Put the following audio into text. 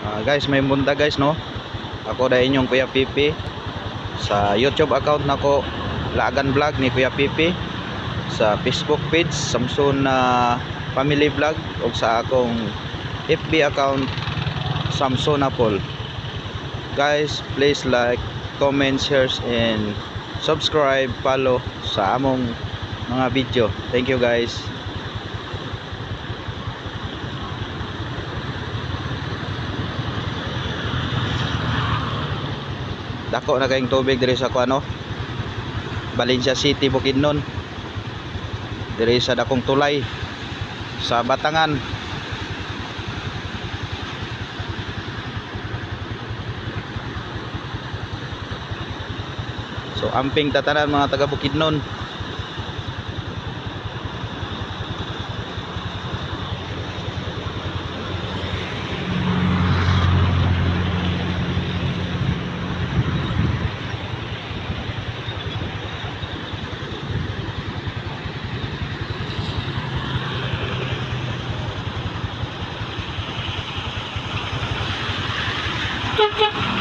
Guys, may munta guys no. Ako da inyong Kuya Pipi. Sa YouTube account nako Lagan Vlog ni Kuya Pipi. Sa Facebook page Samson Family Vlog o sa akong FB account Samson Apol. Guys, please like, comment, share and subscribe, follow sa among mga video. Thank you guys. Dako na kayong tubig diri sa kuano Valencia City, Bukidnon. Diri sa dakong tulay sa Batangan. So amping tatanan mga taga Bukidnon. Okay.